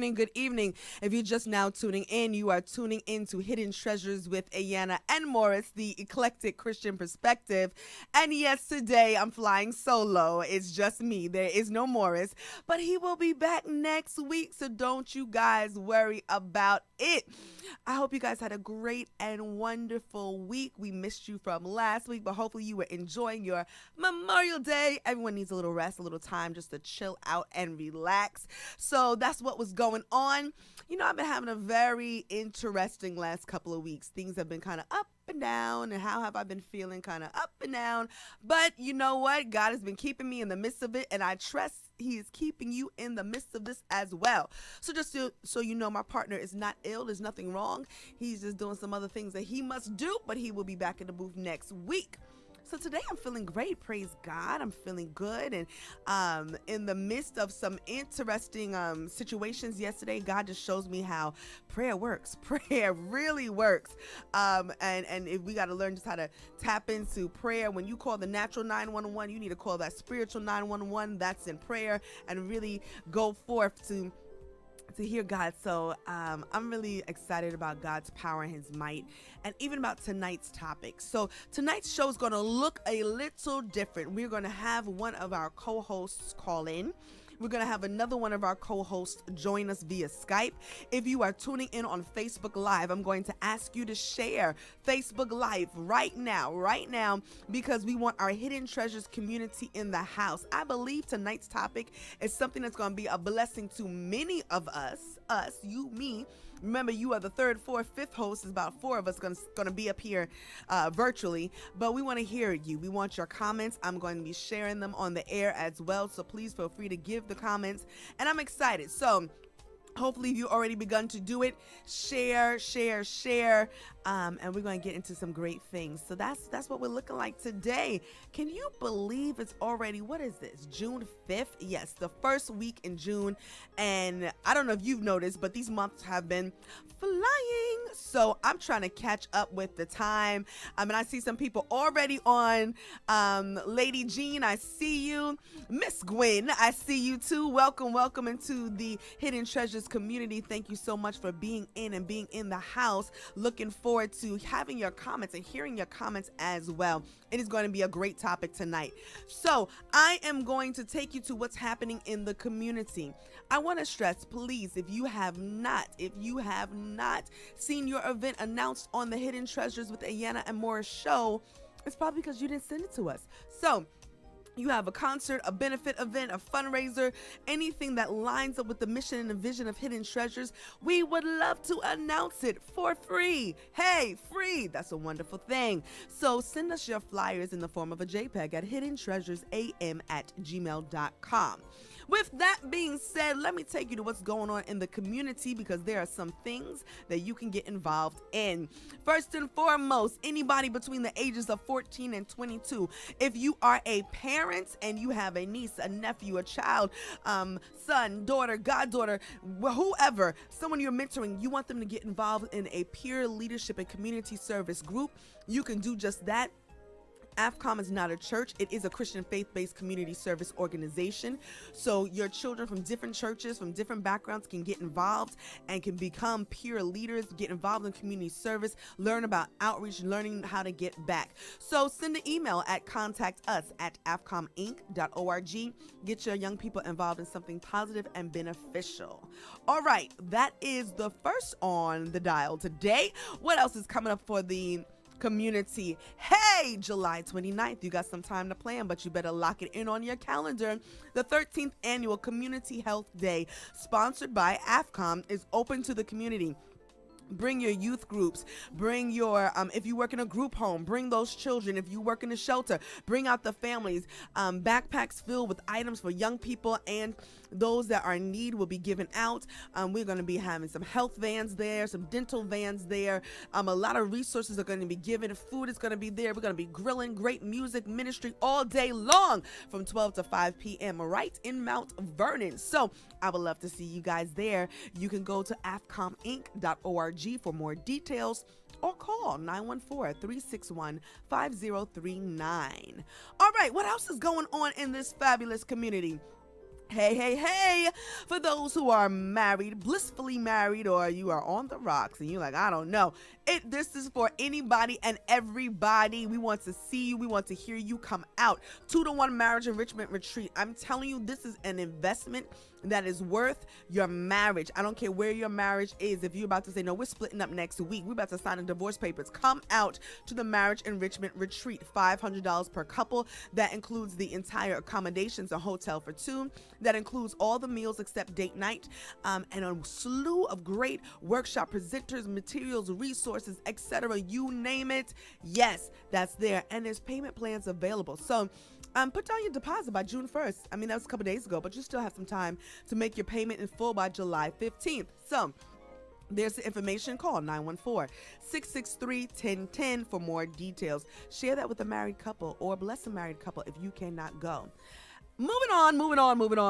morning, good evening. If you're just now tuning in, you are tuning in to Hidden Treasures with Ayanna and Morris, the eclectic Christian perspective. And yes, today I'm flying solo. It's just me. There is no Morris, but he will be back next week, so don't you guys worry about it. I hope you guys had a great and wonderful week. We missed you from last week, but hopefully you were enjoying your Memorial Day. Everyone needs a little rest, a little time just to chill out and relax. So that's what was going on. You know, I've been having a very interesting last couple of weeks. Things have been kind of up and down, and how have I been feeling? Kind of up and down. But you know what? God has been keeping me in the midst of it, and I trust He is keeping you in the midst of this as well. So just so you know, my partner is not ill. There's nothing wrong. He's just doing some other things that he must do, but he will be back in the booth next week. So today I'm feeling great, praise God. I'm feeling good, and in the midst of some interesting situations yesterday, God just shows me how prayer works. Prayer really works, and if we got to learn just how to tap into prayer. When you call the natural 911, you need to call that spiritual 911. That's in prayer, and really go forth to hear God. So I'm really excited about God's power and his might, and even about tonight's topic. So tonight's show is going to look a little different. We're going to have one of our co-hosts call in. We're going to have another one of our co-hosts join us via Skype. If you are tuning in on Facebook Live, I'm going to ask you to share Facebook Live right now, because we want our Hidden Treasures community in the house. I believe tonight's topic is something that's going to be a blessing to many of us, you, me. Remember, you are the third, fourth, fifth host. There's about four of us going to be up here virtually, but we want to hear you. We want your comments. I'm going to be sharing them on the air as well, so please feel free to give the comments, and I'm excited. So hopefully you already begun to do it. Share, and we're going to get into some great things. So that's what we're looking like today. Can you believe it's already, what is this, June 5th? Yes, the first week in June. And I don't know if you've noticed, but these months have been flying. So I'm trying to catch up with the time. And I see some people already on. Lady Jean, I see you. Miss Gwen, I see you too. Welcome into the Hidden Treasures community. Thank you so much for being in and being in the house. Looking forward to having your comments and hearing your comments as well. It is going to be a great topic tonight. So I am going to take you to what's happening in the community. I want to stress, please, if you have not seen your event announced on the Hidden Treasures with Ayanna and Morris show, it's probably because you didn't send it to us. So you have a concert, a benefit event, a fundraiser, anything that lines up with the mission and the vision of Hidden Treasures, we would love to announce it for free. Hey, free. That's a wonderful thing. So send us your flyers in the form of a JPEG at hiddentreasuresam@gmail.com. With that being said, let me take you to what's going on in the community, because there are some things that you can get involved in. First and foremost, anybody between the ages of 14 and 22, if you are a parent and you have a niece, a nephew, a child, son, daughter, goddaughter, whoever, someone you're mentoring, you want them to get involved in a peer leadership and community service group, you can do just that. AFCOM is not a church. It is a Christian faith-based community service organization. So your children from different churches, from different backgrounds can get involved and can become peer leaders, get involved in community service, learn about outreach, learning how to get back. So send an email at contactus@afcominc.org. Get your young people involved in something positive and beneficial. All right, that is the first on the dial today. What else is coming up for the community? Hey, July 29th, you got some time to plan, but you better lock it in on your calendar. The 13th annual Community Health Day, sponsored by AFCOM, is open to the community. Bring your youth groups, bring your, if you work in a group home, bring those children. If you work in a shelter, bring out the families. Backpacks filled with items for young people and those that are in need will be given out. We're going to be having some health vans there, some dental vans there. A lot of resources are going to be given. Food is going to be there. We're going to be grilling, great music, ministry all day long from 12 to 5 p.m. right in Mount Vernon. So I would love to see you guys there. You can go to afcominc.org for more details, or call 914-361-5039. All right, what else is going on in this fabulous community? Hey, hey, hey. For those who are married, blissfully married, or you are on the rocks and you're like, I don't know. This is for anybody and everybody. We want to see you. We want to hear you come out. 2-to-1 marriage enrichment retreat. I'm telling you, this is an investment that is worth your marriage. I don't care where your marriage is. If you're about to say, no, we're splitting up next week, we're about to sign a divorce papers, come out to the marriage enrichment retreat. $500 per couple. That includes the entire accommodations, a hotel for two. That includes all the meals except date night, and a slew of great workshop presenters, materials, resources, etc. You name it. Yes, that's there. And there's payment plans available. So put down your deposit by June 1st. I mean, that was a couple days ago, but you still have some time to make your payment in full by July 15th. So there's the information. Call 914-663-1010 for more details. Share that with a married couple or bless a married couple if you cannot go. Moving on.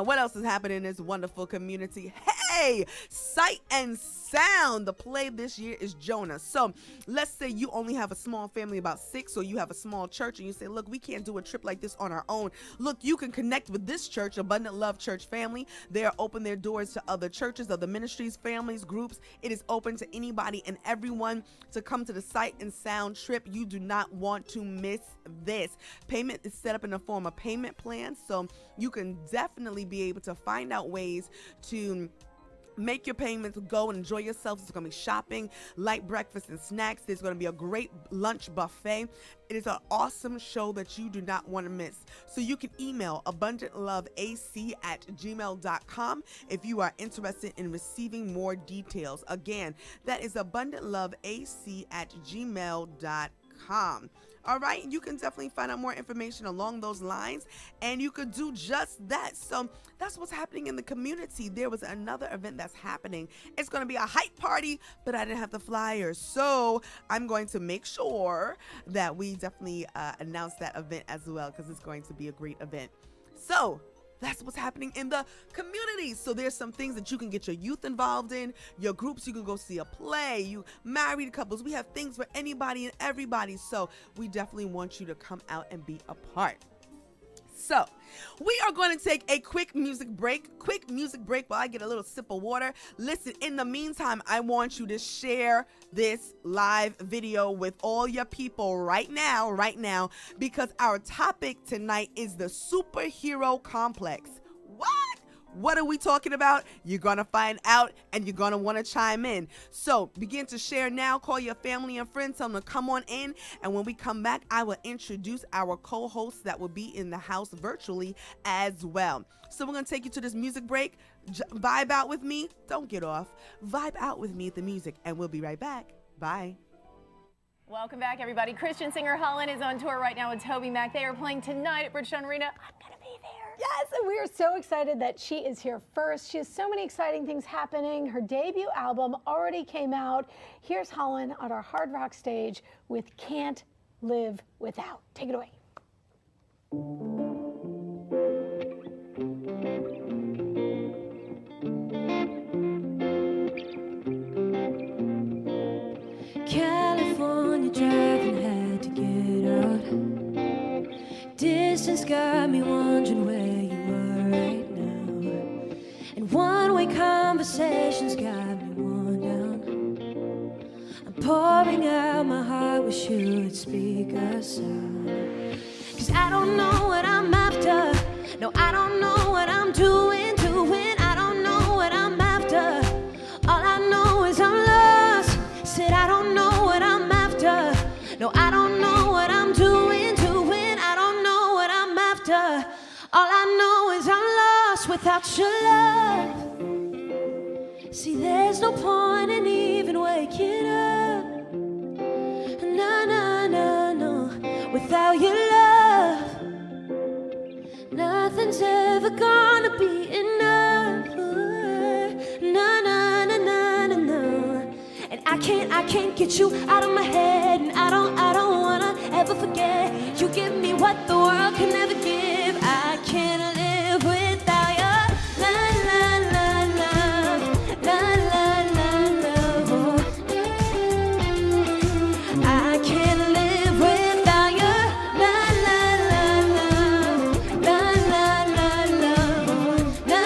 What else is happening in this wonderful community? Hey, Sight and Sound. The play this year is Jonah. So let's say you only have a small family, about 6, or you have a small church, and you say, look, we can't do a trip like this on our own. Look, you can connect with this church, Abundant Love Church family. They are open their doors to other churches, other ministries, families, groups. It is open to anybody and everyone to come to the Sight and Sound trip. You do not want to miss this. Payment is set up in the form of payment plans, so you can definitely be able to find out ways to make your payments, go and enjoy yourself. There's going to be shopping, light breakfast and snacks. There's going to be a great lunch buffet. It is an awesome show that you do not want to miss. So you can email abundantloveac@gmail.com if you are interested in receiving more details. Again, that is abundantloveac@gmail.com. All right, you can definitely find out more information along those lines, and you could do just that. So that's what's happening in the community. There was another event that's happening. It's going to be a hype party, but I didn't have the flyers, so I'm going to make sure that we definitely announce that event as well, because it's going to be a great event. So that's what's happening in the community. So there's some things that you can get your youth involved in, your groups. You can go see a play, you married couples. We have things for anybody and everybody. So we definitely want you to come out and be a part. So we are going to take a quick music break while I get a little sip of water. Listen, in the meantime, I want you to share this live video with all your people right now, because our topic tonight is the superhero complex. What are we talking about? You're going to find out, and you're going to want to chime in. So begin to share now. Call your family and friends. Tell them to come on in. And when we come back, I will introduce our co-hosts that will be in the house virtually as well. So we're going to take you to this music break. Vibe out with me. Don't get off. Vibe out with me at the music, and we'll be right back. Bye. Welcome back, everybody. Christian singer Holland is on tour right now with Toby Mac. They are playing tonight at Bridgestone Arena. I'm going to be there. Yes, and we are so excited that she is here first. She has so many exciting things happening. Her debut album already came out. Here's Holland on our Hard Rock stage with Can't Live Without. Take it away. California driving, had to get out. Distance got me wondering where you are right now. And one-way conversations got me worn down. I'm pouring out my heart, wish you would speak a sound. 'Cause I don't know what I'm after. No, I don't know what I'm doing. I don't know what I'm after. All I know is I'm lost. Said I don't know what I'm after. No, I don't know what I'm doing. I don't know what I'm after. All I know is I'm lost without your love. See, there's no point in even waking up. No. Without your love, nothing's ever gonna be enough. No. And I can't get you out of my head. And I don't wanna ever forget. You give me what the world can never give. I can't live without your love, love. I can't live without your love, love.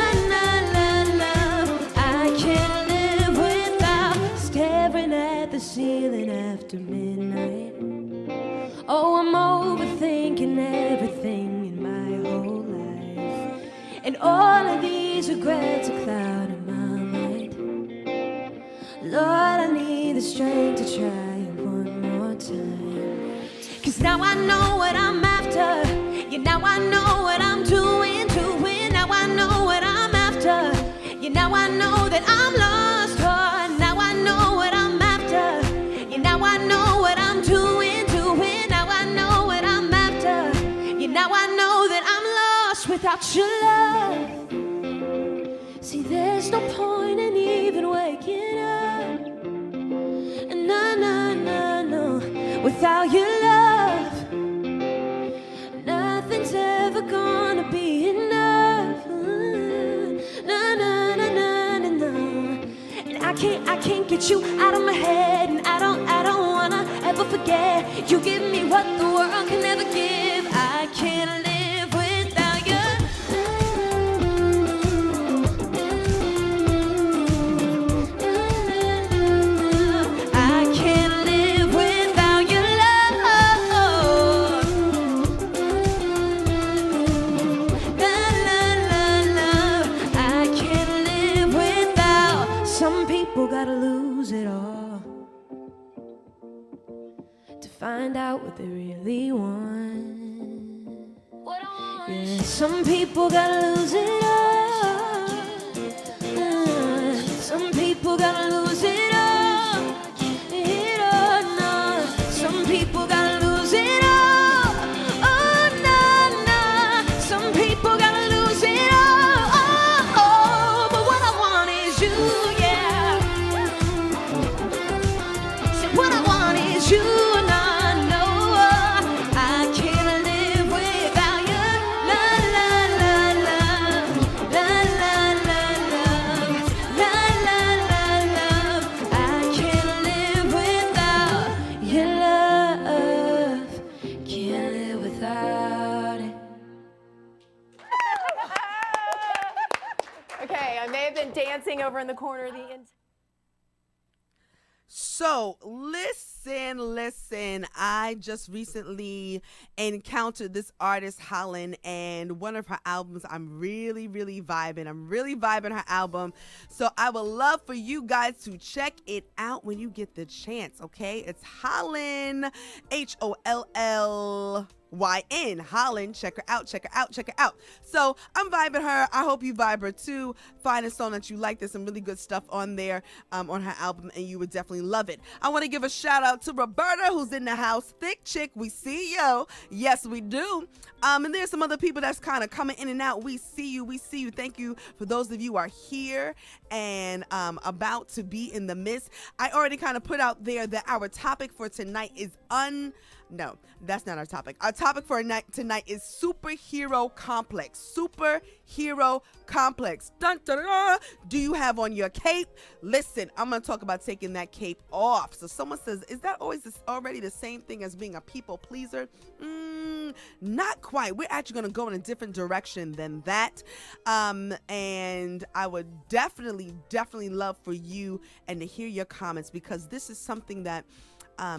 regrets are clouding my mind. Lord, I need the strength to try it one more time. 'Cause now I know what I'm after. Yeah, now I know what I'm doing. Now I know what I'm after. Yeah, now I know that I'm lost. Oh, now I know what I'm after. Yeah, now I know what I'm doing. Now I know what I'm after. Yeah, now I know that I'm lost without your love. See, there's no point in even waking up. No, no, no, no. Without your love, nothing's ever gonna be enough. No, no, no, no, no, no. And I can't get you out of my head, and I don't wanna ever forget. You give me what the world can never give. I can't live without you. I can't live without your love. La, la, la, la. I can't live without. Some people gotta lose it all to find out what they really want. Yeah, some people gotta lose it all. Some people gotta lose it all. No. Some people gotta lose it all. Oh, no, no. Some people gotta lose it all. Oh, but what I want is you, yeah. See, what I want is you, and I know I can't live without you. La, la, la, la. La, la, la, la. La, la, la, la. I can't live without your love. Can't live without it. Okay, I may have been dancing over in the corner the entire. So listen, I just recently encountered this artist, Holland, and one of her albums, I'm really vibing. I'm really vibing her album. So I would love for you guys to check it out when you get the chance, okay? It's Holland, HOLLYN, Holland. Check her out. So I'm vibing her. I hope you vibe her too. Find a song that you like. There's some really good stuff on there, on her album, and you would definitely love it. I want to give a shout out to Roberta, who's in the house. Thick chick, we see you. Yes, we do. And there's some other people that's kind of coming in and out. We see you. Thank you for those of you who are here and about to be in the midst. I already kind of put out there that our topic for tonight is No, that's not our topic. Our topic for tonight is superhero complex. Superhero complex. Dun, dun, dun, dun. Do you have on your cape? Listen, I'm going to talk about taking that cape off. So someone says, is that already the same thing as being a people pleaser? Not quite. We're actually going to go in a different direction than that. And I would definitely love for you and to hear your comments, because this is something that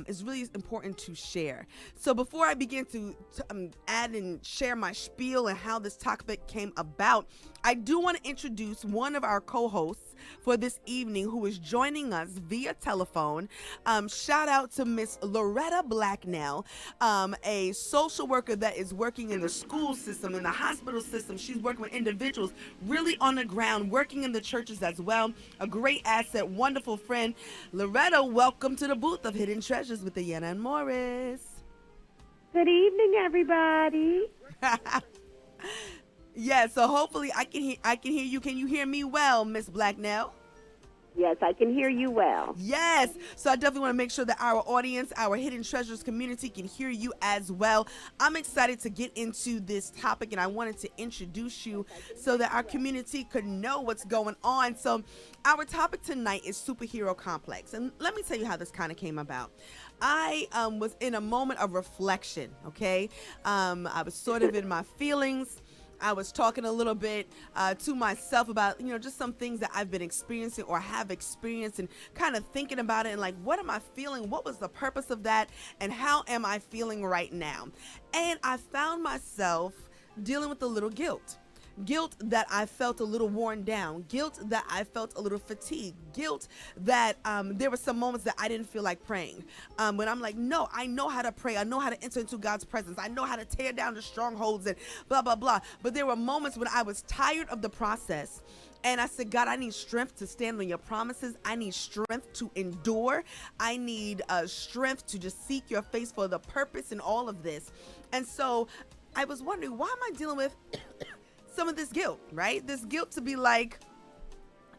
is really important to share. So before I begin to add and share my spiel and how this topic came about, I do want to introduce one of our co-hosts for this evening who is joining us via telephone. Shout out to Miss Loretta Blacknell, a social worker that is working in the school system, in the hospital system. She's working with individuals really on the ground, working in the churches as well. A great asset, wonderful friend. Loretta, welcome to the booth of Hidden Treasures with Ayanna and Morris. Good evening, everybody. Yeah, so hopefully I can hear you. Can you hear me well, Miss Blacknell? Yes, I can hear you well. Yes. So I definitely want to make sure that our audience, our Hidden Treasures community, can hear you as well. I'm excited to get into this topic, and I wanted to introduce you so that our community could know what's going on. So our topic tonight is superhero complex. And let me tell you how this kind of came about. I was in a moment of reflection, okay? I was sort of in my feelings. I was talking a little bit to myself about, just some things that I've been experiencing or have experienced, and kind of thinking about it and like, what am I feeling? What was the purpose of that? And how am I feeling right now? And I found myself dealing with a little guilt. guilt that I felt a little worn down, guilt that I felt a little fatigued, guilt that there were some moments that I didn't feel like praying. When I'm like, no, I know how to pray. I know how to enter into God's presence. I know how to tear down the strongholds and blah, blah, blah. But there were moments when I was tired of the process. And I said, God, I need strength to stand on your promises. I need strength to endure. I need strength to just seek your face for the purpose in all of this. And so I was wondering, why am I dealing with some of this guilt, right? This guilt to be like,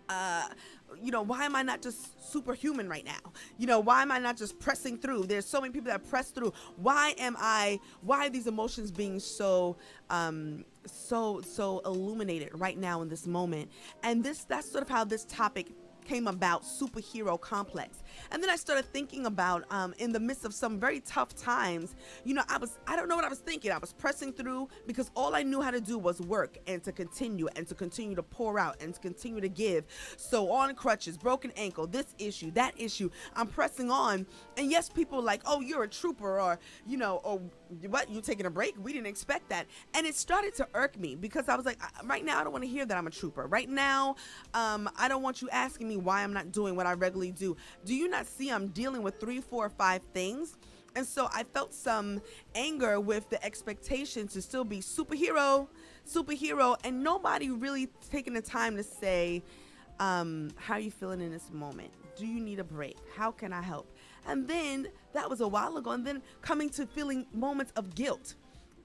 why am I not just superhuman right now? Why am I not just pressing through? There's so many people that press through. Why are these emotions being so illuminated right now in this moment? And that's sort of how this topic came about, superhero complex. And then I started thinking about in the midst of some very tough times, I don't know what I was thinking. I was pressing through because all I knew how to do was work and to continue to pour out and to continue to give. So on crutches, broken ankle, this issue, that issue, I'm pressing on. And yes, people are like, oh, you're a trooper, or what, you taking a break? We didn't expect that. And it started to irk me because I was like, right now I don't want to hear that I'm a trooper. Right now, I don't want you asking me why I'm not doing what I regularly do. Do you not see I'm dealing with 3, 4, 5 things? And so I felt some anger with the expectation to still be superhero, and nobody really taking the time to say, how are you feeling in this moment? Do you need a break? How can I help? And then that was a while ago. And then coming to feeling moments of guilt,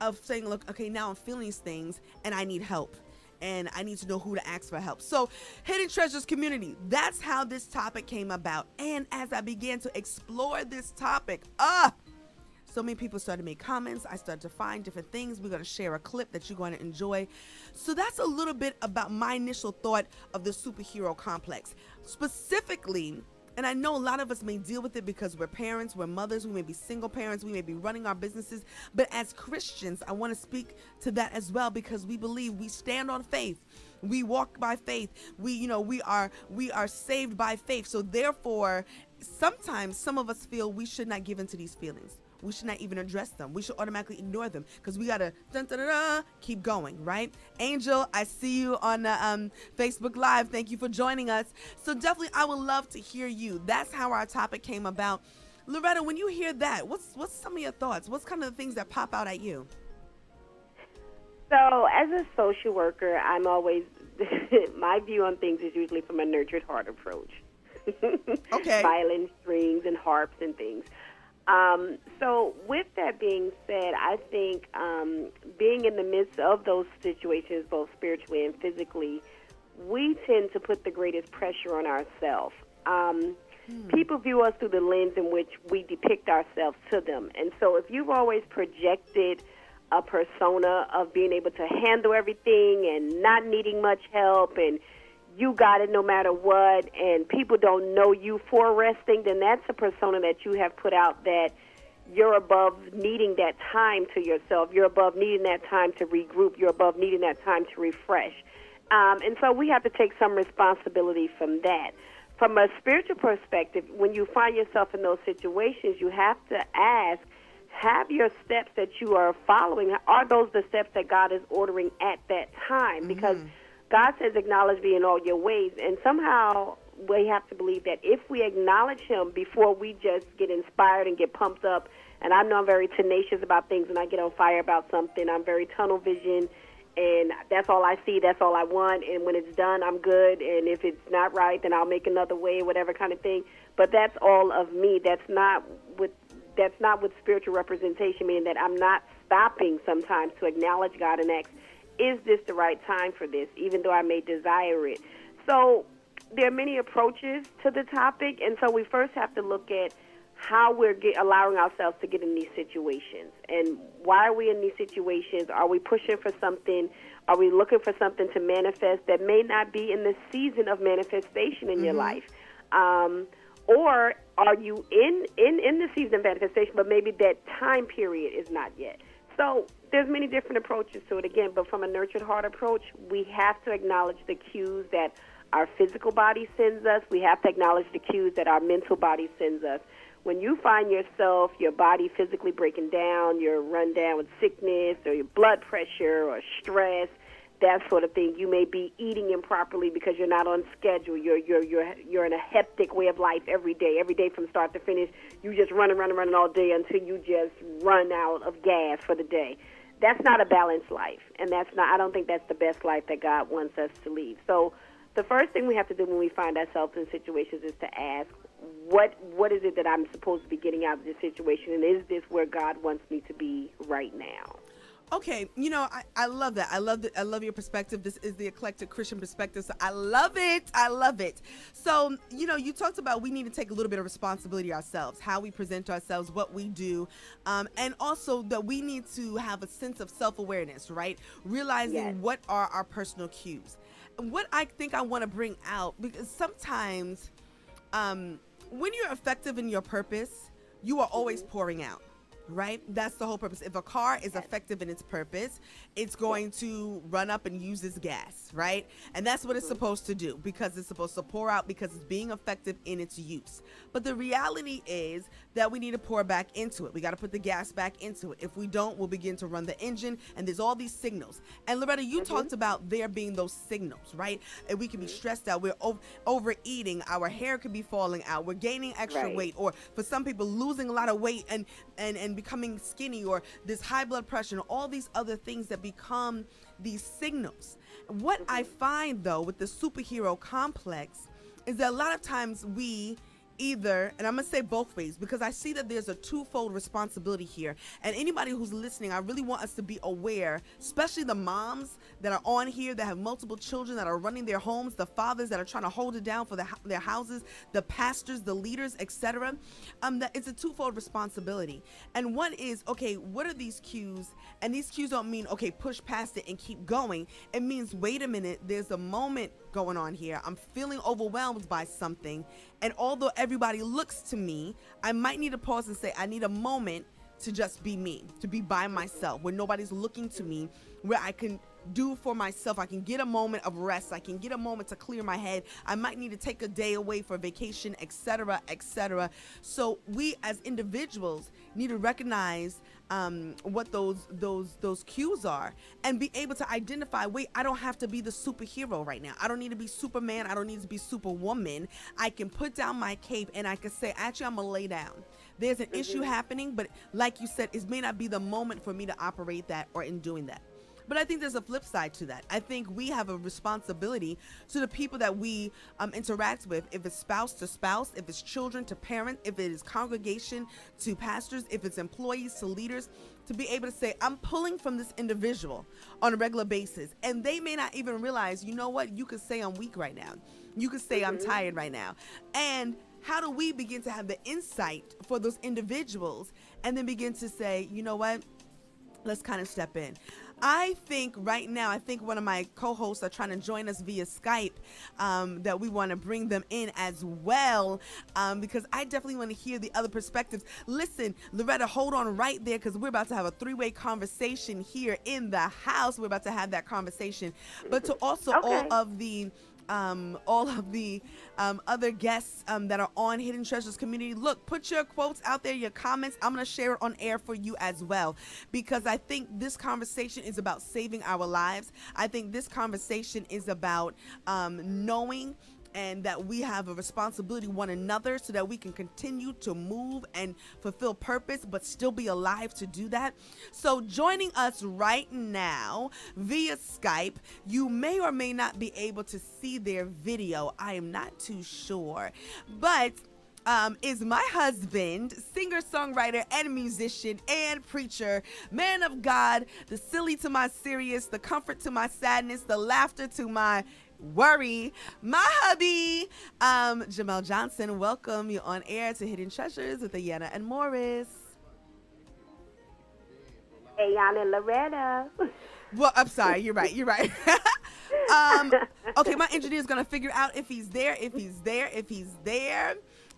of saying, look, okay, now I'm feeling these things and I need help. And I need to know who to ask for help. So Hidden Treasures community, that's how this topic came about. And as I began to explore this topic, so many people started to make comments. I started to find different things. We're going to share a clip that you're going to enjoy. So that's a little bit about my initial thought of the superhero complex. Specifically, and I know a lot of us may deal with it because we're parents, we're mothers, we may be single parents, we may be running our businesses. But as Christians, I want to speak to that as well, because we believe we stand on faith. We walk by faith. We are saved by faith. So therefore, sometimes some of us feel we should not give into these feelings. We should not even address them. We should automatically ignore them because we gotta keep going, right? Angel, I see you on Facebook Live. Thank you for joining us. So definitely, I would love to hear you. That's how our topic came about. Loretta, when you hear that, what's some of your thoughts? What's kind of the things that pop out at you? So, as a social worker, I'm always my view on things is usually from a nurtured heart approach. Okay. Violin strings and harps and things. So with that being said, I think being in the midst of those situations, both spiritually and physically, we tend to put the greatest pressure on ourselves. People view us through the lens in which we depict ourselves to them. And so if you've always projected a persona of being able to handle everything and not needing much help and you got it no matter what, and people don't know you for resting, then that's a persona that you have put out, that you're above needing that time to yourself. You're above needing that time to regroup. You're above needing that time to refresh. And so we have to take some responsibility from that. From a spiritual perspective, when you find yourself in those situations, you have to ask, have your steps that you are following, are those the steps that God is ordering at that time? Because God says, acknowledge me in all your ways. And somehow we have to believe that if we acknowledge him before we just get inspired and get pumped up, and I know I'm very tenacious about things and I get on fire about something, I'm very tunnel vision, and that's all I see, that's all I want, and when it's done, I'm good, and if it's not right, then I'll make another way, whatever kind of thing. But that's all of me. That's not with spiritual representation, meaning that I'm not stopping sometimes to acknowledge God and ask, is this the right time for this, even though I may desire it? So there are many approaches to the topic, and so we first have to look at how we're allowing ourselves to get in these situations. And why are we in these situations? Are we pushing for something? Are we looking for something to manifest that may not be in the season of manifestation in your life? Or are you in the season of manifestation, but maybe that time period is not yet? So there's many different approaches to it, again, but from a nurtured heart approach, we have to acknowledge the cues that our physical body sends us. We have to acknowledge the cues that our mental body sends us. When you find yourself, your body physically breaking down, you're run down with sickness or your blood pressure or stress, that sort of thing. You may be eating improperly because you're not on schedule. You're in a hectic way of life every day from start to finish. You just running all day until you just run out of gas for the day. That's not a balanced life, and I don't think that's the best life that God wants us to lead. So the first thing we have to do when we find ourselves in situations is to ask, what is it that I'm supposed to be getting out of this situation, and is this where God wants me to be right now? Okay, I love that. I love your perspective. This is the eclectic Christian perspective, so I love it. I love it. So, you talked about we need to take a little bit of responsibility ourselves, how we present ourselves, what we do, and also that we need to have a sense of self-awareness, right? Realizing what are our personal cues. What I think I want to bring out, because sometimes when you're effective in your purpose, you are always pouring out. Right? That's the whole purpose. If a car is effective in its purpose, it's going to run up and use its gas, right? And that's what it's supposed to do, because it's supposed to pour out, because it's being effective in its use. But the reality is that we need to pour back into it. We got to put the gas back into it. If we don't, we'll begin to run the engine, and there's all these signals. And Loretta, you talked about there being those signals, right? And we can be stressed out. We're overeating. Our hair could be falling out. We're gaining extra weight, or for some people, losing a lot of weight and becoming skinny, or this high blood pressure, and all these other things that become these signals. What I find, though, with the superhero complex is that a lot of times we either, and I'm going to say both ways, because I see that there's a twofold responsibility here. And anybody who's listening, I really want us to be aware, especially the moms that are on here that have multiple children that are running their homes, the fathers that are trying to hold it down for their houses, the pastors, the leaders, etc. That it's a twofold responsibility. And one is, okay, what are these cues? And these cues don't mean, okay, push past it and keep going. It means, wait a minute, there's a moment going on here. I'm feeling overwhelmed by something. And although everybody looks to me, I might need to pause and say, I need a moment to just be me, to be by myself, where nobody's looking to me, where I can do for myself. I can get a moment of rest. I can get a moment to clear my head. I might need to take a day away for vacation, etc., etc. So we as individuals need to recognize what those cues are, and be able to identify, wait, I don't have to be the superhero right now. I don't need to be Superman. I don't need to be Superwoman. I can put down my cape and I can say, actually, I'm gonna lay down. There's an issue happening, but like you said, it may not be the moment for me to operate that or in doing that. But I think there's a flip side to that. I think we have a responsibility to the people that we interact with, if it's spouse to spouse, if it's children to parent, if it is congregation to pastors, if it's employees to leaders, to be able to say, I'm pulling from this individual on a regular basis. And they may not even realize, you know what, you could say I'm weak right now. You could say I'm tired right now. And how do we begin to have the insight for those individuals and then begin to say, you know what, let's kind of step in. I think right now, one of my co-hosts are trying to join us via Skype, that we want to bring them in as well, because I definitely want to hear the other perspectives. Listen, Loretta, hold on right there, because we're about to have a three-way conversation here in the house. We're about to have that conversation. But to also all of the other guests that are on Hidden Treasures Community. Look, put your quotes out there, your comments. I'm going to share it on air for you as well, because I think this conversation is about saving our lives. I think this conversation is about knowing and that we have a responsibility one another, so that we can continue to move and fulfill purpose, but still be alive to do that. So joining us right now via Skype, you may or may not be able to see their video. I am not too sure, but is my husband, singer-songwriter and musician and preacher, man of God, the silly to my serious, the comfort to my sadness, the laughter to my worry, my hubby, Jamel Johnson. Welcome. You're on air to Hidden Treasures with Ayanna and Morris. Ayanna and Loretta. Well, I'm sorry. You're right. Okay, my engineer's going to figure out if he's there.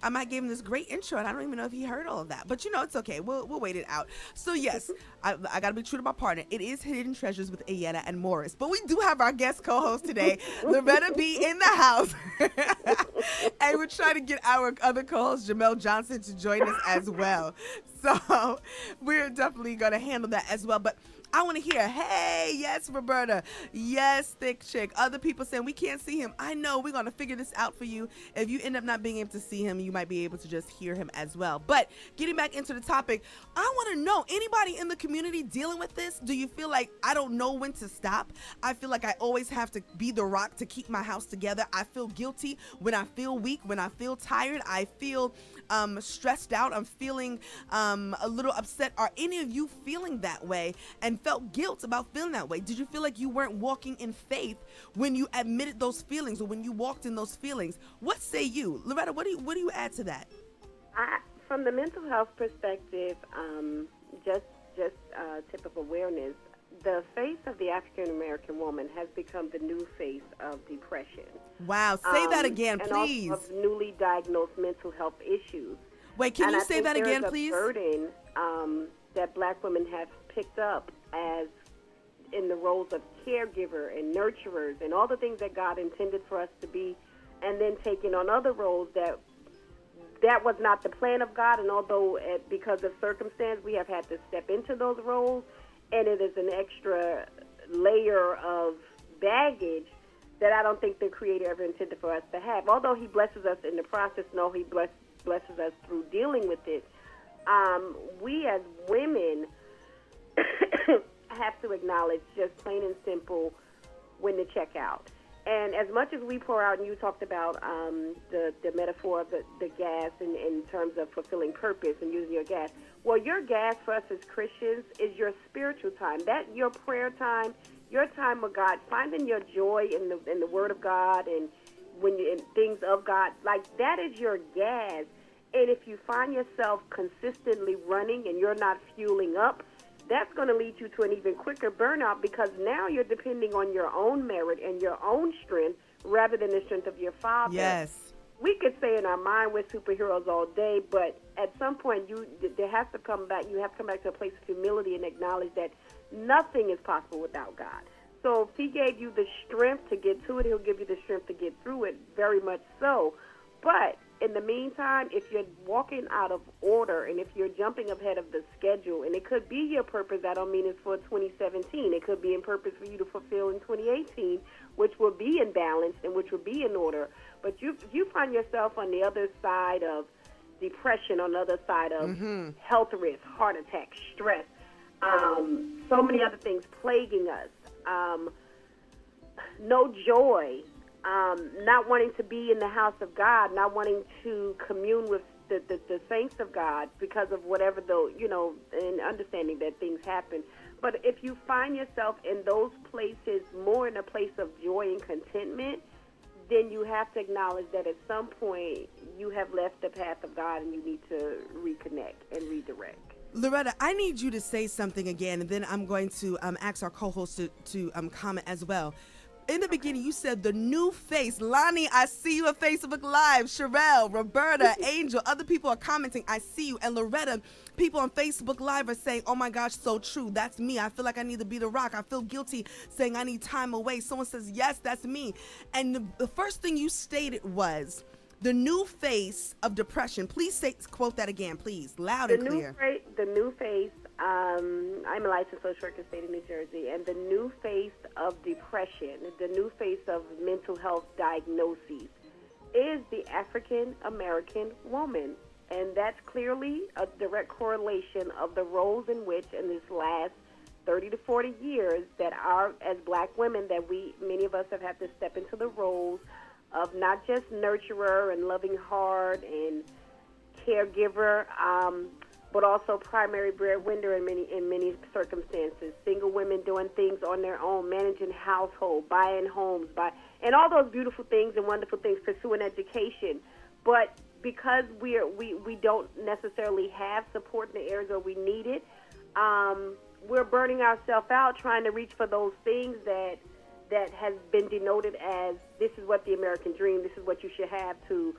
I might give him this great intro, and I don't even know if he heard all of that. But, it's okay. We'll wait it out. So, yes, I got to be true to my partner. It is Hidden Treasures with Ayanna and Morris. But we do have our guest co-host today, Loretta B, in the house. And we're trying to get our other co-host, Jamel Johnson, to join us as well. So we're definitely going to handle that as well. But I want to hear, hey, yes, Roberta. Yes, Thick Chick. Other people saying we can't see him. I know. We're going to figure this out for you. If you end up not being able to see him, you might be able to just hear him as well. But getting back into the topic, I want to know, anybody in the community dealing with this? Do you feel like I don't know when to stop? I feel like I always have to be the rock to keep my house together. I feel guilty when I feel weak, when I feel tired. I feel stressed out. I'm feeling a little upset. Are any of you feeling that way and felt guilt about feeling that way? Did you feel like you weren't walking in faith when you admitted those feelings or when you walked in those feelings? What say you? Loretta, what do you add to that? From the mental health perspective, just tip of awareness, the face of the African American woman has become the new face of depression. Wow, say that again, please. And also of newly diagnosed mental health issues. Wait, can you say that again, please? There's a burden that black women have picked up as in the roles of caregiver and nurturers and all the things that God intended for us to be, and then taking on other roles that was not the plan of God, and although because of circumstance we have had to step into those roles, and it is an extra layer of baggage that I don't think the Creator ever intended for us to have. Although He blesses us in the process, no, He blesses us through dealing with it. We as women have to acknowledge, just plain and simple, when to check out. And as much as we pour out, and you talked about the metaphor of the gas in terms of fulfilling purpose and using your gas. Well, your gas for us as Christians is your spiritual time. That your prayer time, your time with God, finding your joy in the Word of God and when you in things of God. Like, that is your gas. And if you find yourself consistently running and you're not fueling up, that's going to lead you to an even quicker burnout, because now you're depending on your own merit and your own strength rather than the strength of your Father. Yes. We could say in our mind we're superheroes all day, but at some point there has to come back. You have to come back to a place of humility and acknowledge that nothing is possible without God. So if He gave you the strength to get to it, He'll give you the strength to get through it, very much so. But in the meantime, if you're walking out of order and if you're jumping ahead of the schedule, and it could be your purpose, I don't mean it's for 2017. It could be in purpose for you to fulfill in 2018, which will be in balance and which will be in order. But you find yourself on the other side of depression, on the other side of health risk, heart attack, stress, so many other things plaguing us, no joy, not wanting to be in the house of God, not wanting to commune with the saints of God because of whatever, and understanding that things happen. But if you find yourself in those places, more in a place of joy and contentment, then you have to acknowledge that at some point you have left the path of God and you need to reconnect and redirect. Loretta, I need you to say something again, and then I'm going to ask our co-host to comment as well. In the beginning, you said the new face. Lonnie, I see you at Facebook Live. Sherelle, Roberta, Angel, other people are commenting, I see you. And Loretta, people on Facebook Live are saying, oh my gosh, so true. That's me. I feel like I need to be the rock. I feel guilty saying I need time away. Someone says, yes, that's me. And the first thing you stated was the new face of depression. Please quote that again, please, loud and clear. The new face. I'm a licensed social worker in the state of New Jersey, and the new face of depression, the new face of mental health diagnoses, is the African American woman. And that's clearly a direct correlation of the roles in which, in this last 30 to 40 years, that as black women, that many of us have had to step into the roles of not just nurturer and loving heart and caregiver, but also primary breadwinner in many circumstances. Single women doing things on their own, managing household, buying homes, and all those beautiful things and wonderful things, pursuing education. But because we don't necessarily have support in the areas where we need it, we're burning ourselves out trying to reach for those things that has been denoted as, this is what the American dream, this is what you should have to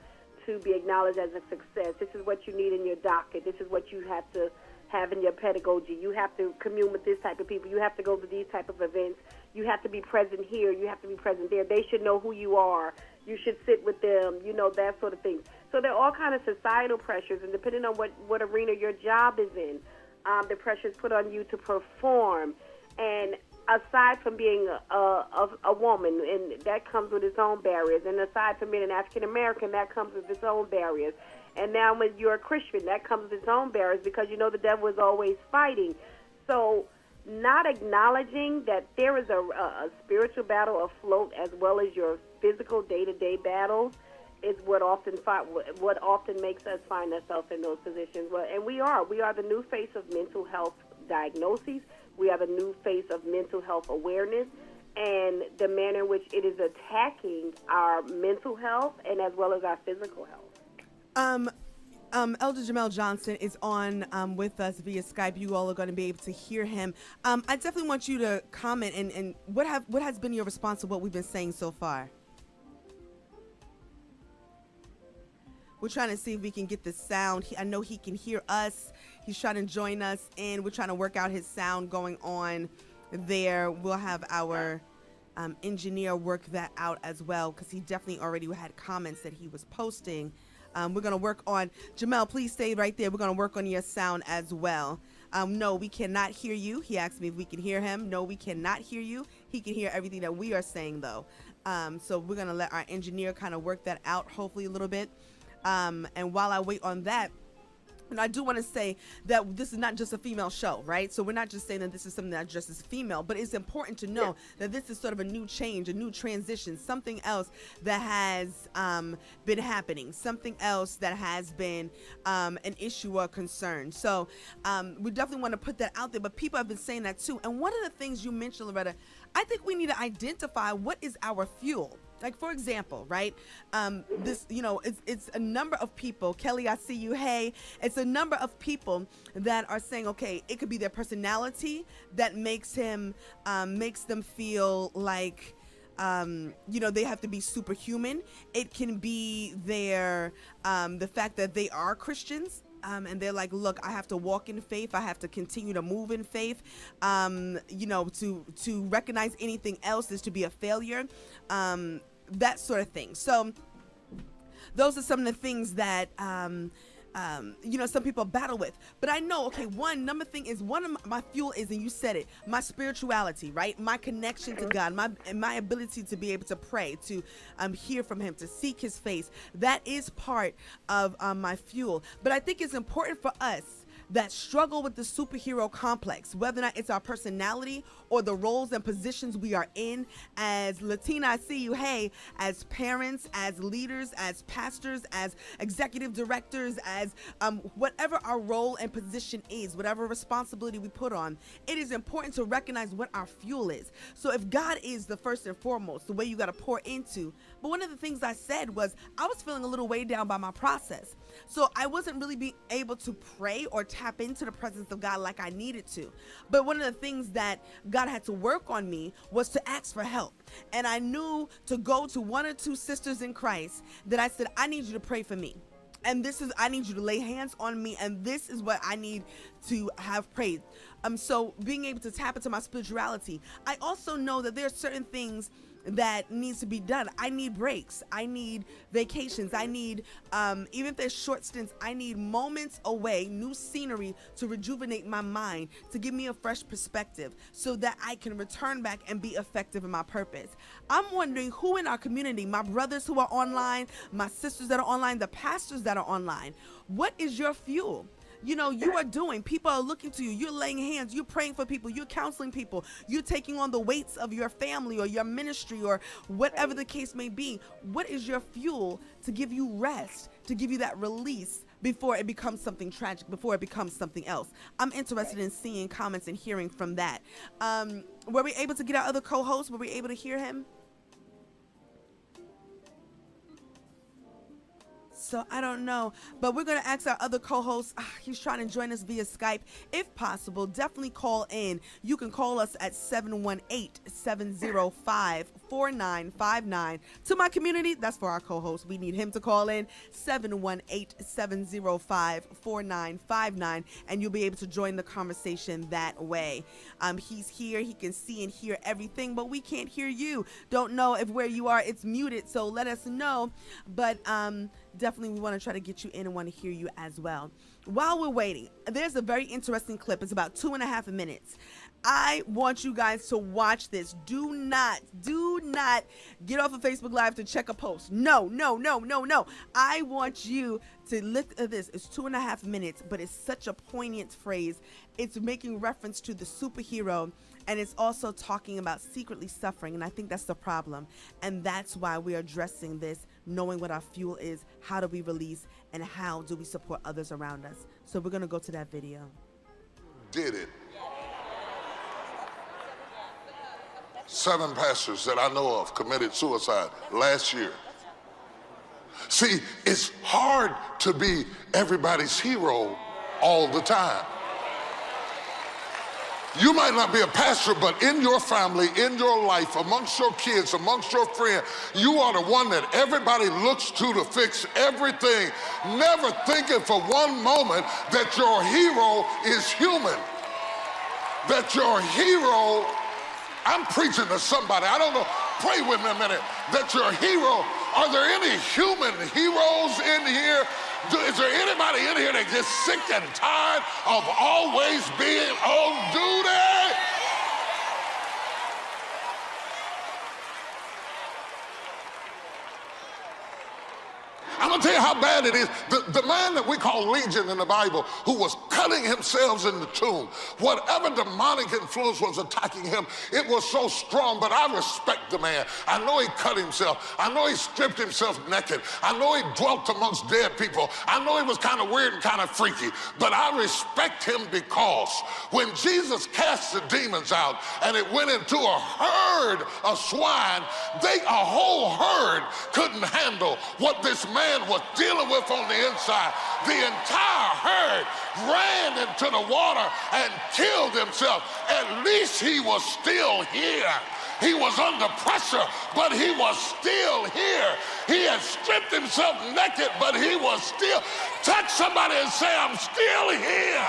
be acknowledged as a success. This is what you need in your docket. This is what you have to have in your pedagogy. You have to commune with this type of people. You have to go to these type of events. You have to be present here. You have to be present there. They should know who you are. you should sit with them, that sort of thing. So there are all kind of societal pressures, and depending on what arena your job is in, the pressures put on you to perform. And aside from being a woman, and that comes with its own barriers, and aside from being an African American, that comes with its own barriers. And now when you're a Christian, that comes with its own barriers, because the devil is always fighting. So not acknowledging that there is a spiritual battle afloat as well as your physical day-to-day battles is what often makes us find ourselves in those positions. And we are the new face of mental health diagnoses. We are the new face of mental health awareness, and the manner in which it is attacking our mental health and as well as our physical health. Elder Jamel Johnson is on with us via Skype. You all are going to be able to hear him. I definitely want you to comment and what has been your response to what we've been saying so far? We're trying to see if we can get the sound. I know he can hear us. He's trying to join us, and we're trying to work out his sound going on there. We'll have our engineer work that out as well, because he definitely already had comments that he was posting. We're going to work on, Jamel, please stay right there. We're going to work on your sound as well. No, we cannot hear you. He asked me if we can hear him. No, we cannot hear you. He can hear everything that we are saying, though. So we're going to let our engineer kind of work that out, hopefully a little bit. And while I wait on that, and I do want to say that this is not just a female show, right? So we're not just saying that this is something that just is female, but it's important to know that this is sort of a new change, a new transition, something else that has been happening, something else that has been an issue or concern. So we definitely want to put that out there, but people have been saying that too. And one of the things you mentioned, Loretta, I think we need to identify what is our fuel. Like, for example, right, this, it's a number of people. Kelly, I see you. Hey, it's a number of people that are saying, okay, it could be their personality that makes them feel like, they have to be superhuman. It can be the fact that they are Christians. And they're like, look, I have to walk in faith. I have to continue to move in faith. To recognize anything else is to be a failure. That sort of thing. So those are some of the things that, some people battle with. But I know, okay, one thing is, one of my fuel is, and you said it, my spirituality, right? My connection to God, my ability to be able to pray, to hear from him, to seek his face. That is part of my fuel. But I think it's important for us that struggle with the superhero complex, whether or not it's our personality or the roles and positions we are in as Latina, I see you, hey, as parents, as leaders, as pastors, as executive directors, as whatever our role and position is, whatever responsibility we put on, it is important to recognize what our fuel is. So if God is the first and foremost, the way you got to pour into, but one of the things I said was I was feeling a little weighed down by my process. So I wasn't really being able to pray or tap into the presence of God like I needed to. But one of the things that God had to work on me was to ask for help. And I knew to go to one or two sisters in Christ that I said, I need you to pray for me. And I need you to lay hands on me. And this is what I need to have prayed. So being able to tap into my spirituality. I also know that there are certain things that needs to be done. I need breaks. I need vacations. I need, even if there's short stints, I need moments away, new scenery to rejuvenate my mind, to give me a fresh perspective so that I can return back and be effective in my purpose. I'm wondering who in our community, my brothers who are online, my sisters that are online, the pastors that are online, what is your fuel? You are doing, people are looking to you, you're laying hands, you're praying for people, you're counseling people, you're taking on the weights of your family or your ministry or whatever the case may be. What is your fuel to give you rest, to give you that release before it becomes something tragic, before it becomes something else? I'm interested in seeing comments and hearing from that. Were we able to get our other co-host? Were we able to hear him? So I don't know, but we're going to ask our other co-host. He's trying to join us via Skype. If possible, definitely call in. You can call us at 718-705-4950. 718-705-4959. To my community, that's for our co-host. We need him to call in 718-705-4959, and you'll be able to join the conversation that way. He's here. He can see and hear everything, but we can't hear you. Don't know if where you are it's muted, so let us know. But definitely we want to try to get you in and want to hear you as well. While we're waiting, there's a very interesting clip. It's about 2.5 minutes. I want you guys to watch this. Do not get off of Facebook Live to check a post. No. I want you to look at this. It's 2.5 minutes, but it's such a poignant phrase. It's making reference to the superhero, and it's also talking about secretly suffering, and I think that's the problem. And that's why we're addressing this, knowing what our fuel is, how do we release, and how do we support others around us. So we're going to go to that video. Did it. 7 pastors that I know of committed suicide last year. See, it's hard to be everybody's hero all the time. You might not be a pastor, but in your family, in your life, amongst your kids, amongst your friends, you are the one that everybody looks to fix everything, never thinking for one moment that your hero is human, that your hero, I'm preaching to somebody, I don't know, pray with me a minute, that your hero, are there any human heroes in here? Is there anybody in here that gets sick and tired of always being on duty? I'm going to tell you how bad it is. The man that we call Legion in the Bible, who was cutting himself in the tomb, whatever demonic influence was attacking him, it was so strong, but I respect the man. I know he cut himself. I know he stripped himself naked. I know he dwelt amongst dead people. I know he was kind of weird and kind of freaky, but I respect him because when Jesus cast the demons out and it went into a herd of swine, a whole herd couldn't handle what this man was dealing with on the inside. The entire herd ran into the water and killed himself. At least he was still here. He was under pressure, but he was still here. He had stripped himself naked, but he was still. Touch somebody and say, I'm still here.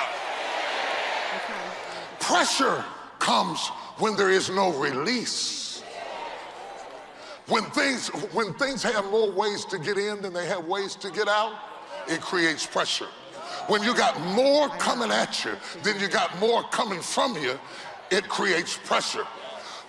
Pressure comes when there is no release. When things have more ways to get in than they have ways to get out, it creates pressure. When you got more coming at you than you got more coming from you, it creates pressure.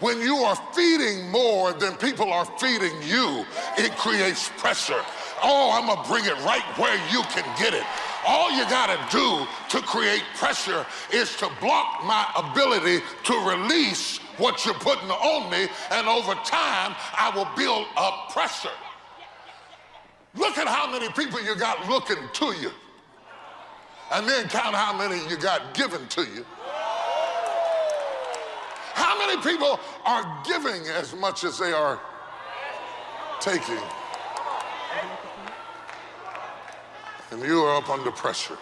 When you are feeding more than people are feeding you, it creates pressure. Oh, I'm gonna bring it right where you can get it. All you gotta do to create pressure is to block my ability to release what you're putting on me, and over time, I will build up pressure. Look at how many people you got looking to you, and then count how many you got given to you. How many people are giving as much as they are taking? And you are up under pressure.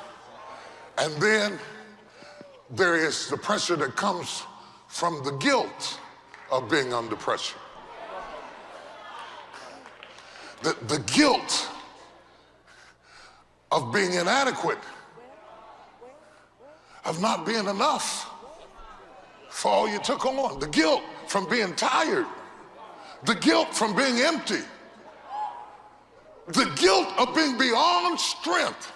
And then there is the pressure that comes from the guilt of being under pressure. The guilt of being inadequate, of not being enough for all you took on. The guilt from being tired. The guilt from being empty. The guilt of being beyond strength.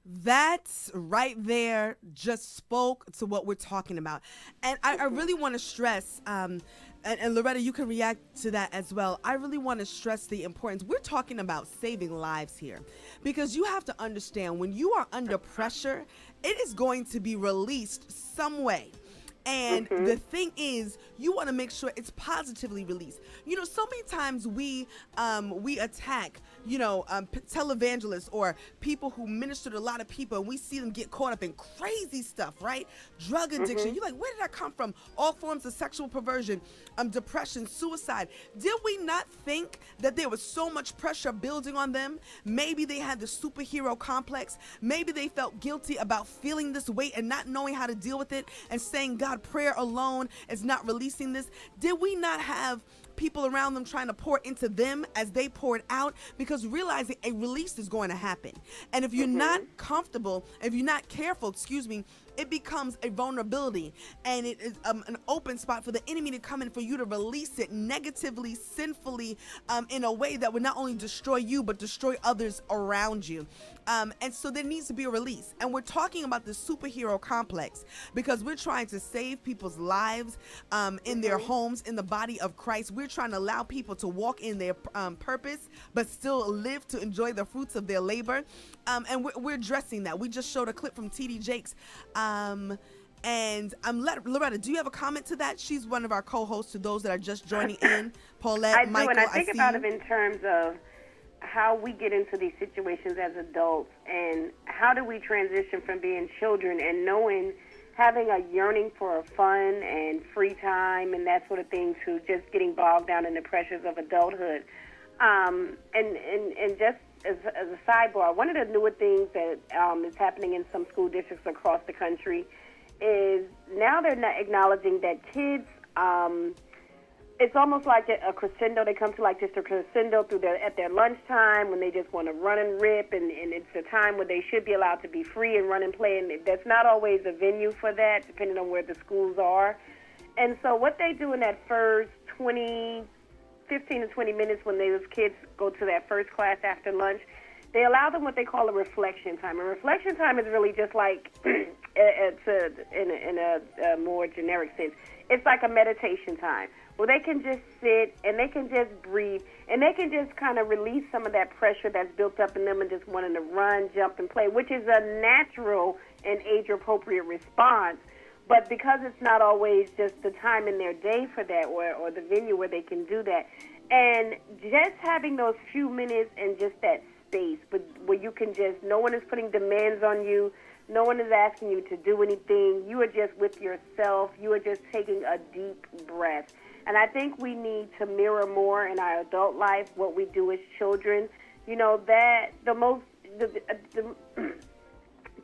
That's right there just spoke to what we're talking about. And I really want to stress, and Loretta, you can react to that as well. I really want to stress the importance. We're talking about saving lives here, because you have to understand when you are under pressure, it is going to be released some way. And the thing is, you want to make sure it's positively released. You know, so many times we attack televangelists or people who minister to a lot of people, and we see them get caught up in crazy stuff, right? Drug addiction. You're like, where did that come from? All forms of sexual perversion, depression, suicide. Did we not think that there was so much pressure building on them? Maybe they had the superhero complex. Maybe they felt guilty about feeling this weight and not knowing how to deal with it and saying, God, prayer alone is not releasing this. Did we not have people around them trying to pour into them as they poured out, because realizing a release is going to happen? And if you're not comfortable, if you're not careful, it becomes a vulnerability, and it is an open spot for the enemy to come in, for you to release it negatively, sinfully, in a way that would not only destroy you but destroy others around you. And so there needs to be a release. And we're talking about the superhero complex because we're trying to save people's lives in their homes, in the body of Christ. We're trying to allow people to walk in their purpose but still live to enjoy the fruits of their labor. And we're addressing that. We just showed a clip from T.D. Jakes. And Loretta, do you have a comment to that? She's one of our co-hosts to those that are just joining in. Paulette, I do, Michael, and I think about you. it in terms of how we get into these situations as adults, and how do we transition from being children and having a yearning for fun and free time and that sort of thing, to just getting bogged down in the pressures of adulthood. And just as a sidebar, one of the newer things that is happening in some school districts across the country is now they're not acknowledging that kids, it's almost like a crescendo. They come to like just a crescendo at their lunchtime when they just want to run and rip, and it's a time where they should be allowed to be free and run and play, and that's not always a venue for that, depending on where the schools are. And so what they do in that first 15 to 20 minutes when those kids go to that first class after lunch, they allow them what they call a reflection time. And reflection time is really just like, in a more generic sense, it's like a meditation time where they can just sit and they can just breathe and they can just kind of release some of that pressure that's built up in them and just wanting to run, jump, and play, which is a natural and age-appropriate response. But because it's not always just the time in their day for that, or the venue where they can do that, and just having those few minutes and just that space, but where you can just, no one is putting demands on you, no one is asking you to do anything, you are just with yourself, you are just taking a deep breath. And I think we need to mirror more in our adult life what we do as children. You know, that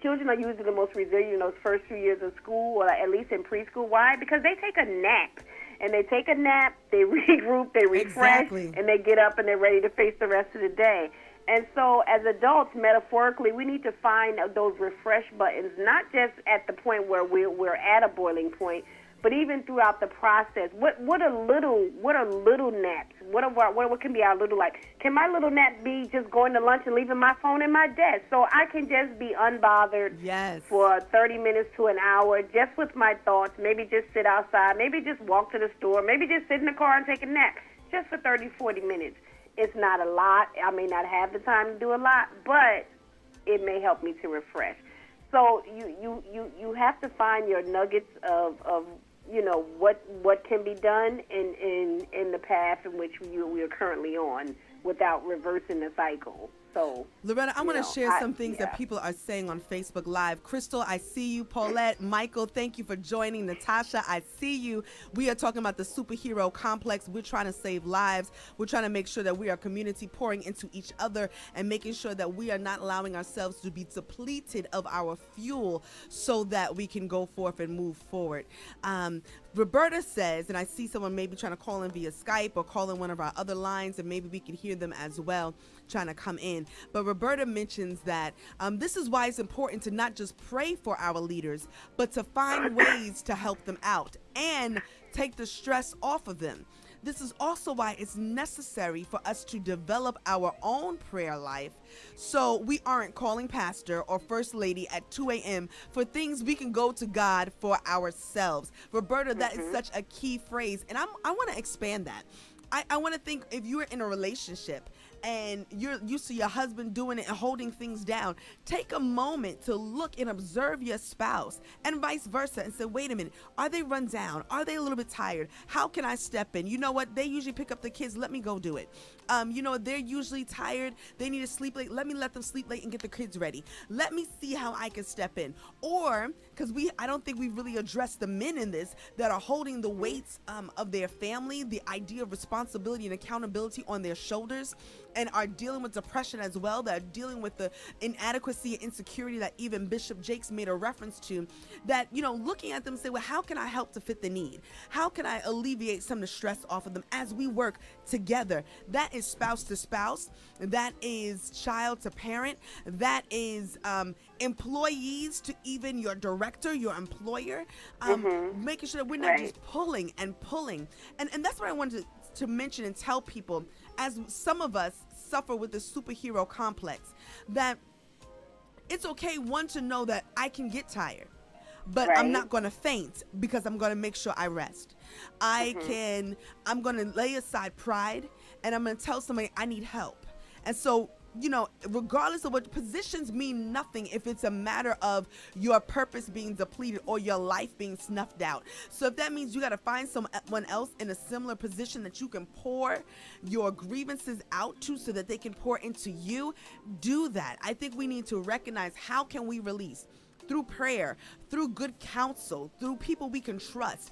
children are usually the most resilient in those first few years of school, or at least in preschool. Why? Because they take a nap. And they take a nap, they regroup, they refresh, and they get up and they're ready to face the rest of the day. And so as adults, metaphorically, we need to find those refresh buttons, not just at the point where we're at a boiling point, but even throughout the process. What are little naps? What can be our little, like, can my little nap be just going to lunch and leaving my phone in my desk so I can just be unbothered for 30 minutes to an hour, just with my thoughts, maybe just sit outside, maybe just walk to the store, maybe just sit in the car and take a nap, just for 30, 40 minutes. It's not a lot. I may not have the time to do a lot, but it may help me to refresh. So you have to find your nuggets of you know, what can be done in the path in which we are currently on without reversing the cycle. So, Loretta, I want to share some things that people are saying on Facebook Live. Crystal, I see you. Paulette, Michael, thank you for joining. Natasha, I see you. We are talking about the superhero complex. We're trying to save lives. We're trying to make sure that we are community, pouring into each other and making sure that we are not allowing ourselves to be depleted of our fuel so that we can go forth and move forward. Roberta says, and I see someone maybe trying to call in via Skype or call in one of our other lines, and maybe we can hear them as well, trying to come in. But Roberta mentions that this is why it's important to not just pray for our leaders, but to find ways to help them out and take the stress off of them. This is also why it's necessary for us to develop our own prayer life, so we aren't calling pastor or first lady at 2 a.m. for things we can go to God for ourselves. Roberta, that is such a key phrase, and I want to expand that. I want to think, if you are in a relationship and you're used to your husband doing it and holding things down, take a moment to look and observe your spouse and vice versa and say, wait a minute, are they run down? Are they a little bit tired? How can I step in? You know what? They usually pick up the kids. Let me go do it. You know, they're usually tired. They need to sleep late. Let me let them sleep late and get the kids ready. Let me see how I can step in. Or, because I don't think we've really addressed the men in this that are holding the weights of their family, the idea of responsibility and accountability on their shoulders, and are dealing with depression as well, that are dealing with the inadequacy and insecurity that even Bishop Jakes made a reference to, that, you know, looking at them say, well, how can I help to fit the need? How can I alleviate some of the stress off of them as we work together? That is spouse to spouse. That is child to parent. That is employees to even your director, your employer, making sure that we're not just pulling and pulling. And that's what I wanted to mention and tell people, as some of us suffer with the superhero complex, that it's okay, one, to know that I can get tired, but I'm not going to faint, because I'm going to make sure I rest. I'm going to lay aside pride, and I'm going to tell somebody I need help. And so, you know, regardless of what positions, mean nothing if it's a matter of your purpose being depleted or your life being snuffed out. So if that means you got to find someone else in a similar position that you can pour your grievances out to so that they can pour into you, do that. I think we need to recognize, how can we release? Through prayer, through good counsel, through people we can trust,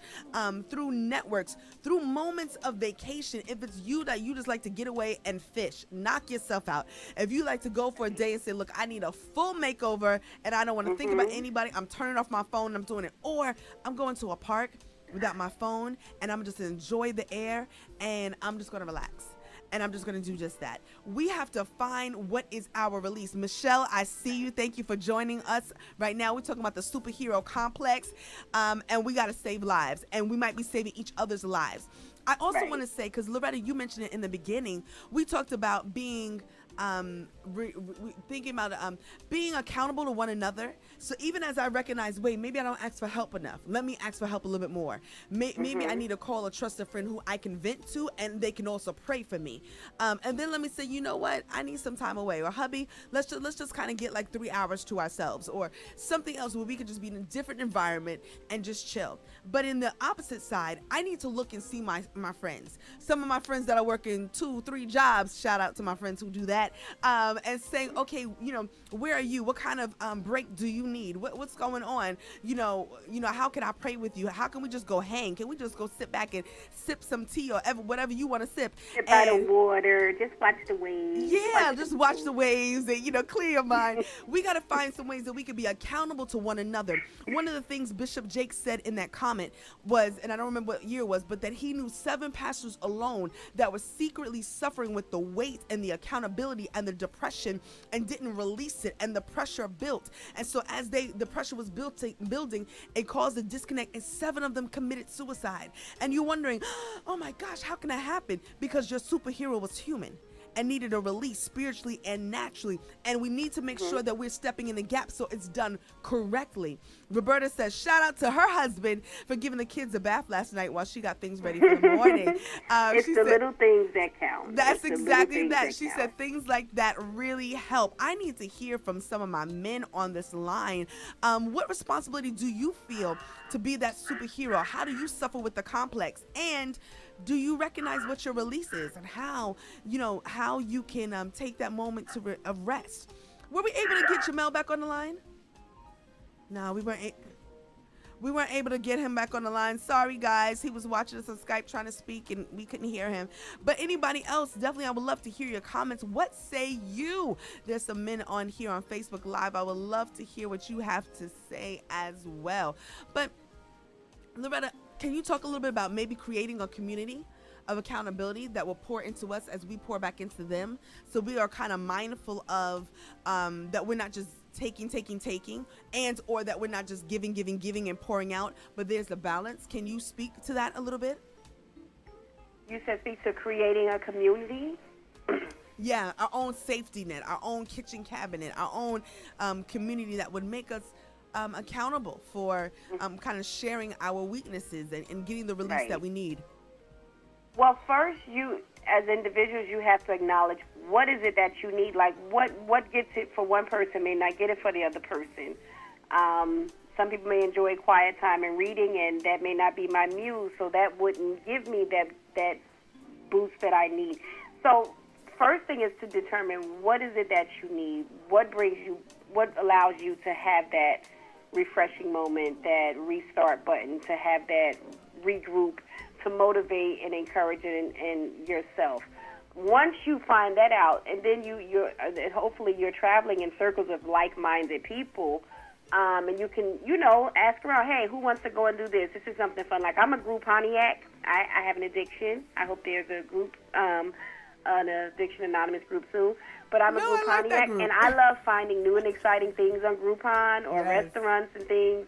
through networks, through moments of vacation. If it's you that you just like to get away and fish, knock yourself out. If you like to go for a day and say, look, I need a full makeover and I don't want to think about anybody, I'm turning off my phone and I'm doing it. Or I'm going to a park without my phone and I'm just enjoy the air and I'm just going to relax. And I'm just going to do just that. We have to find what is our release. Michelle, I see you. Thank you for joining us. Right now, we're talking about the superhero complex, and we got to save lives, and we might be saving each other's lives. I also want to say, because Loretta, you mentioned it in the beginning, we talked about being thinking about being accountable to one another. So even as I recognize, wait, maybe I don't ask for help enough, let me ask for help a little bit more. Maybe I need to call a trusted friend who I can vent to, and they can also pray for me. And then let me say, you know what, I need some time away, or hubby, let's just kind of get like 3 hours to ourselves, or something else where we could just be in a different environment and just chill. But in the opposite side, I need to look and see my friends. Some of my friends that are working 2-3 jobs, shout out to my friends who do that, and saying, okay, you know, where are you? What kind of break do you need? What's going on? You know, how can I pray with you? How can we just go hang? Can we just go sit back and sip some tea or whatever you want to sip? Sip by the water, just watch the waves. Yeah, just watch the waves and, you know, clear your mind. We got to find some ways that we can be accountable to one another. One of the things Bishop Jakes said in that comment was, and I don't remember what year it was, but that he knew 7 pastors alone that were secretly suffering with the weight and the accountability and the depression and didn't release it, and the pressure built. And so as the pressure was building, it caused a disconnect, and 7 of them committed suicide. And you're wondering, oh my gosh, how can that happen? Because your superhero was human and needed a release spiritually and naturally. And we need to make sure that we're stepping in the gap so it's done correctly. Roberta says, shout out to her husband for giving the kids a bath last night while she got things ready for the morning. It's the little things that count. That's exactly that. She said things like that really help. I need to hear from some of my men on this line. What responsibility do you feel to be that superhero? How do you suffer with the complex? And do you recognize what your release is and how you can take that moment of rest? Were we able to get Jamel back on the line? No, we weren't able to get him back on the line. Sorry, guys. He was watching us on Skype trying to speak, and we couldn't hear him. But anybody else, definitely, I would love to hear your comments. What say you? There's some men on here on Facebook Live. I would love to hear what you have to say as well. But Loretta, can you talk a little bit about maybe creating a community of accountability that will pour into us as we pour back into them, so we are kind of mindful of that we're not just taking, and or that we're not just giving and pouring out, but there's a balance. Can you speak to that a little bit? You said speak to creating a community? Yeah, our own safety net, our own kitchen cabinet, our own community that would make us accountable for kind of sharing our weaknesses and getting the release that we need. Well, first, you, as individuals, you have to acknowledge what is it that you need? Like, what gets it for one person may not get it for the other person. Some people may enjoy quiet time and reading, and that may not be my muse, so that wouldn't give me that boost that I need. So first thing is to determine what is it that you need, what allows you to have that refreshing moment, that restart button, to have that regroup, to motivate and encourage in yourself. Once you find that out, and then hopefully you're traveling in circles of like-minded people, and you can, ask around, hey, who wants to go and do this? This is something fun. Like, I'm a Grouponiac. I have an addiction. I hope there's a group, an Addiction Anonymous group soon. But I'm a Grouponiac, and I love finding new and exciting things on Groupon or restaurants and things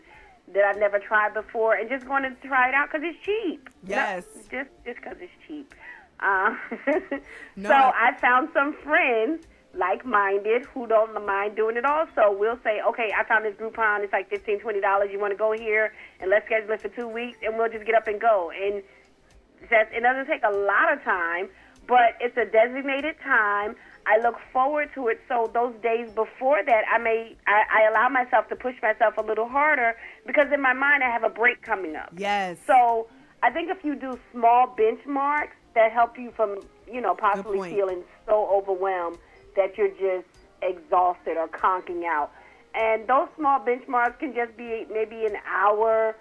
that I've never tried before, and just going to try it out because it's cheap. Yes. No, just because it's cheap. So I found some friends like-minded who don't mind doing it also. We'll say, okay, I found this Groupon. It's like $15, $20. You want to go here, and let's schedule it for 2 weeks, and we'll just get up and go. And it doesn't take a lot of time, but it's a designated time. I look forward to it. So those days before that, I allow myself to push myself a little harder because in my mind I have a break coming up. Yes. So I think if you do small benchmarks that help you from, possibly feeling so overwhelmed that you're just exhausted or conking out. And those small benchmarks can just be maybe an hour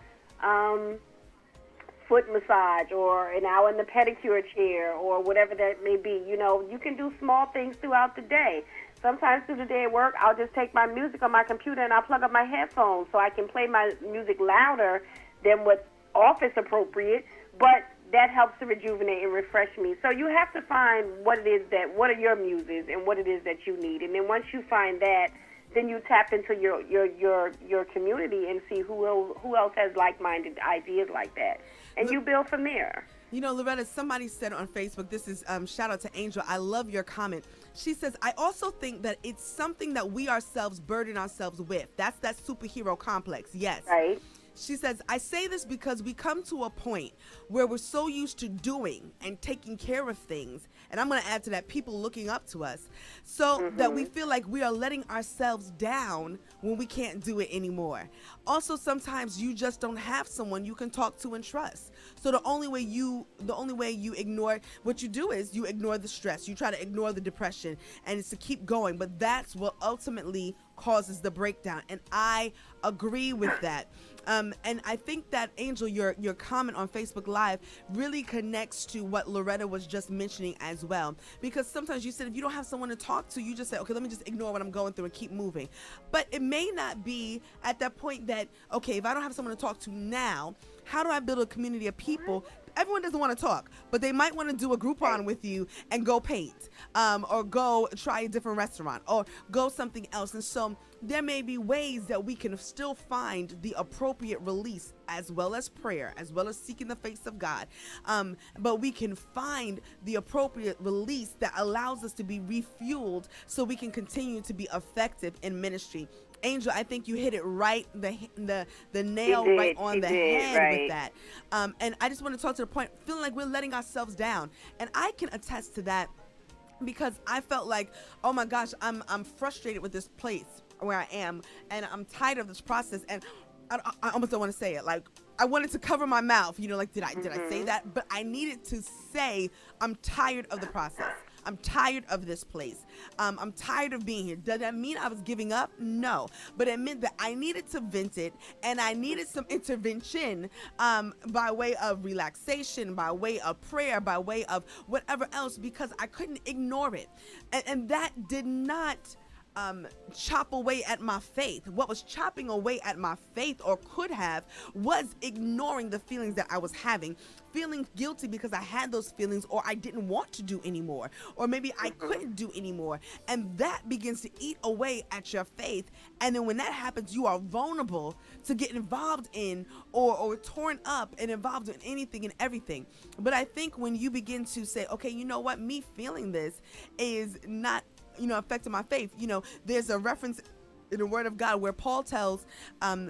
foot massage or an hour in the pedicure chair or whatever that may be. You can do small things throughout the day. Sometimes through the day at work, I'll just take my music on my computer and I'll plug up my headphones so I can play my music louder than what's office appropriate, but that helps to rejuvenate and refresh me. So you have to find what are your muses and what it is that you need. And then once you find that, then you tap into your community and see who else has like-minded ideas like that. And you build from there. Loretta, somebody said on Facebook, this is shout out to Angel. I love your comment. She says, I also think that it's something that we ourselves burden ourselves with. That's that superhero complex. Yes. Right. She says, I say this because we come to a point where we're so used to doing and taking care of things, and I'm going to add to that, people looking up to us, so that we feel like we are letting ourselves down when we can't do it anymore. Also, sometimes you just don't have someone you can talk to and trust. So the only way you ignore, what you do is you ignore the stress. You try to ignore the depression, and it's to keep going. But that's what ultimately causes the breakdown. And I agree with that. And I think that, Angel, your comment on Facebook Live really connects to what Loretta was just mentioning as well. Because sometimes you said if you don't have someone to talk to, you just say, okay, let me just ignore what I'm going through and keep moving. But it may not be at that point that, okay, if I don't have someone to talk to now, how do I build a community of people? Everyone doesn't want to talk, but they might want to do a Groupon with you and go paint, or go try a different restaurant, or go something else. And so there may be ways that we can still find the appropriate release, as well as prayer, as well as seeking the face of God. But we can find the appropriate release that allows us to be refueled so we can continue to be effective in ministry. Angel, I think you hit it right, the nail right on the head with that. And I just want to talk to the point, feeling like we're letting ourselves down. And I can attest to that because I felt like, oh my gosh, I'm frustrated with this place where I am, and I'm tired of this process. And I almost don't want to say it. Like, I wanted to cover my mouth, like, did I say that? But I needed to say, I'm tired of the process. I'm tired of this place. I'm tired of being here. Does that mean I was giving up? No. But it meant that I needed to vent it, and I needed some intervention by way of relaxation, by way of prayer, by way of whatever else, because I couldn't ignore it. And that did not chop away at my faith. What was chopping away at my faith, or could have, was ignoring the feelings that I was having, feeling guilty because I had those feelings, or I didn't want to do anymore, or maybe I couldn't do anymore. And that begins to eat away at your faith. And then when that happens, you are vulnerable to get involved in or torn up and involved in anything and everything. But I think when you begin to say, okay, you know what, me feeling this is not affecting my faith. There's a reference in the Word of God, where Paul tells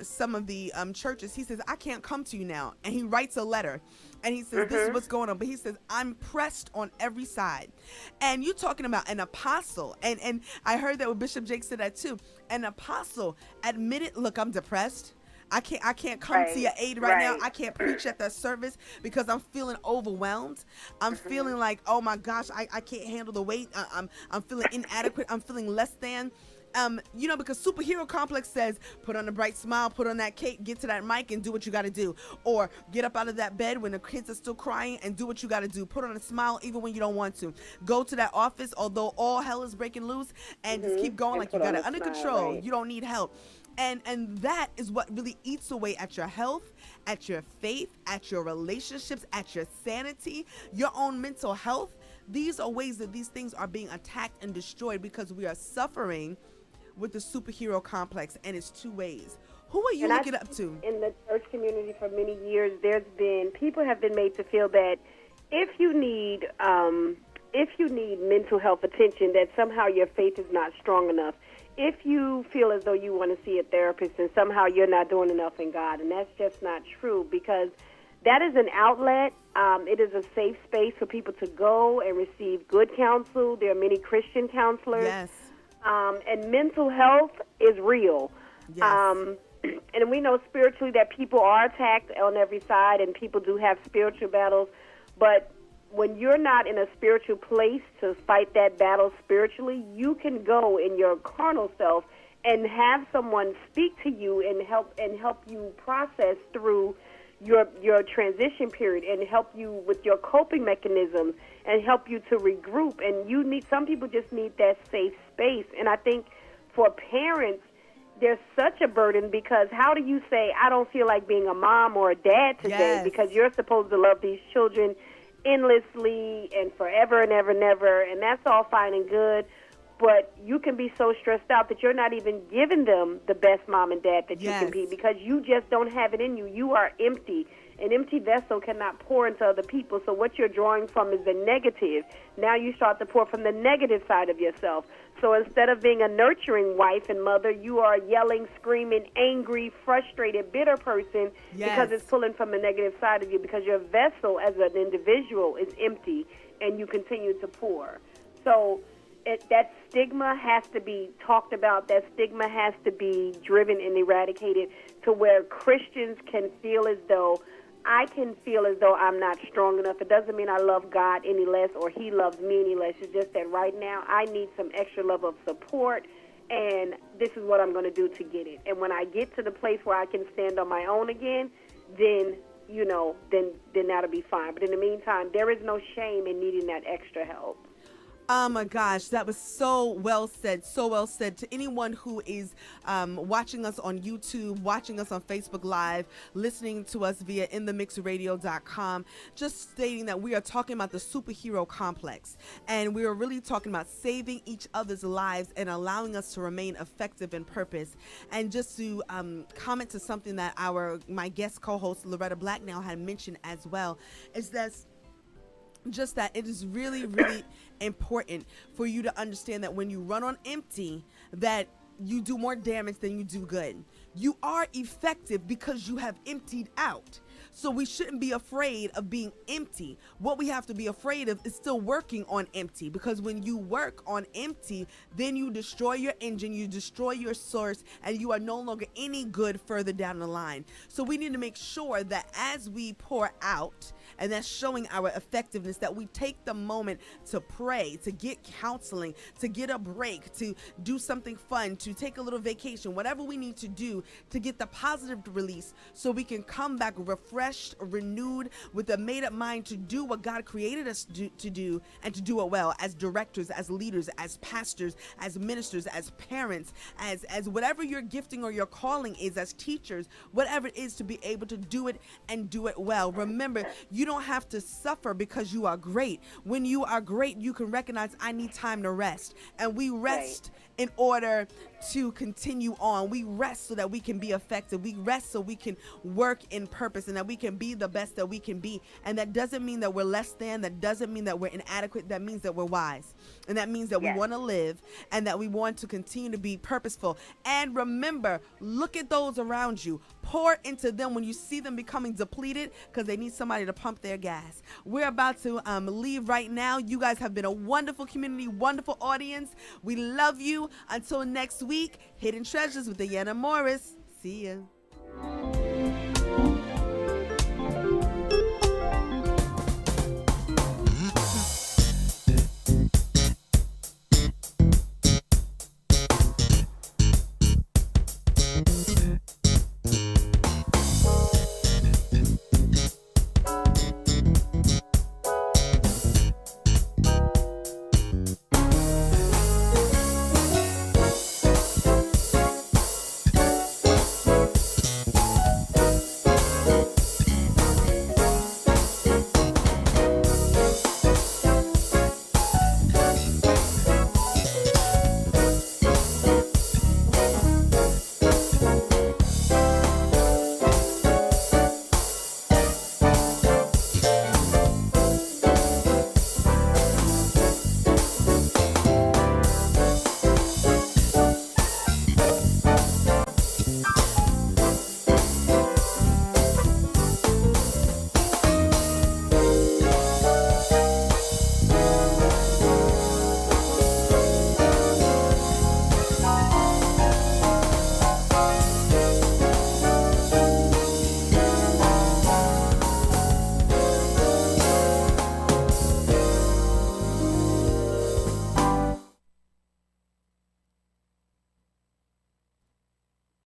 some of the churches, he says, I can't come to you now. And he writes a letter. And he says, this is what's going on. But he says, I'm pressed on every side. And you're talking about an apostle. And I heard that when Bishop Jake said that too. An apostle admitted, look, I'm depressed. I can't come to your aid right now. I can't preach at that service because I'm feeling overwhelmed. I'm feeling like, oh my gosh, I can't handle the weight. I'm feeling inadequate. I'm feeling less than. Because superhero complex says, put on a bright smile, put on that cape, get to that mic and do what you got to do. Or get up out of that bed when the kids are still crying and do what you got to do. Put on a smile even when you don't want to. Go to that office, although all hell is breaking loose, and just keep going like you got it under control. Right. You don't need help. And that is what really eats away at your health, at your faith, at your relationships, at your sanity, your own mental health. These are ways that these things are being attacked and destroyed because we are suffering with the superhero complex, and it's two ways. Who are you looking up to? In the church community for many years, people have been made to feel that if you need mental health attention, that somehow your faith is not strong enough. If you feel as though you want to see a therapist, and somehow you're not doing enough in God, and that's just not true, because that is an outlet. It is a safe space for people to go and receive good counsel. There are many Christian counselors. Yes. And mental health is real. Yes. And we know spiritually that people are attacked on every side, and people do have spiritual battles. But when you're not in a spiritual place to fight that battle spiritually, you can go in your carnal self and have someone speak to you and help you process through your transition period, and help you with your coping mechanisms, and help you to regroup. And some people just need that safe space. And I think for parents, there's such a burden, because how do you say, I don't feel like being a mom or a dad today? Yes. Because you're supposed to love these children endlessly and forever and ever and ever, and that's all fine and good. But you can be so stressed out that you're not even giving them the best mom and dad that you can be, because you just don't have it in you. You are empty. An empty vessel cannot pour into other people. So what you're drawing from is the negative. Now you start to pour from the negative side of yourself. So instead of being a nurturing wife and mother, you are yelling, screaming, angry, frustrated, bitter person, because it's pulling from the negative side of you, because your vessel as an individual is empty and you continue to pour. So that stigma has to be talked about. That stigma has to be driven and eradicated to where Christians can feel as though I can feel as though I'm not strong enough. It doesn't mean I love God any less or he loves me any less. It's just that right now I need some extra level of support, and this is what I'm going to do to get it. And when I get to the place where I can stand on my own again, then that'll be fine. But in the meantime, there is no shame in needing that extra help. Oh my gosh, that was so well said. So well said. To anyone who is watching us on YouTube, watching us on Facebook Live, listening to us via inthemixradio.com, just stating that we are talking about the superhero complex, and we are really talking about saving each other's lives and allowing us to remain effective in purpose. And just to comment to something that my guest co-host Loretta Blacknell had mentioned as well, is that just that it is really, really important for you to understand that when you run on empty, that you do more damage than you do good. You are effective because you have emptied out. So we shouldn't be afraid of being empty. What we have to be afraid of is still working on empty, because when you work on empty, then you destroy your engine, you destroy your source, and you are no longer any good further down the line. So we need to make sure that as we pour out, and that's showing our effectiveness, that we take the moment to pray, to get counseling, to get a break, to do something fun, to take a little vacation, whatever we need to do to get the positive release, so we can come back refreshed, renewed, with a made-up mind to do what God created us to do, and to do it well, as directors, as leaders, as pastors, as ministers, as parents, as whatever your gifting or your calling is, as teachers, whatever it is, to be able to do it and do it well. Remember, you don't have to suffer because you are great. When you are great, you can recognize, I need time to rest, and we rest in order to continue on. We rest so that we can be effective. We rest so we can work in purpose and that we can be the best that we can be. And that doesn't mean that we're less than. That doesn't mean that we're inadequate. That means that we're wise. And that means that we want to live and that we want to continue to be purposeful. And remember, look at those around you. Pour into them when you see them becoming depleted because they need somebody to pump their gas. We're about to leave right now. You guys have been a wonderful community, wonderful audience. We love you. Until next week, Hidden Treasures with Ayanna Morris. See ya.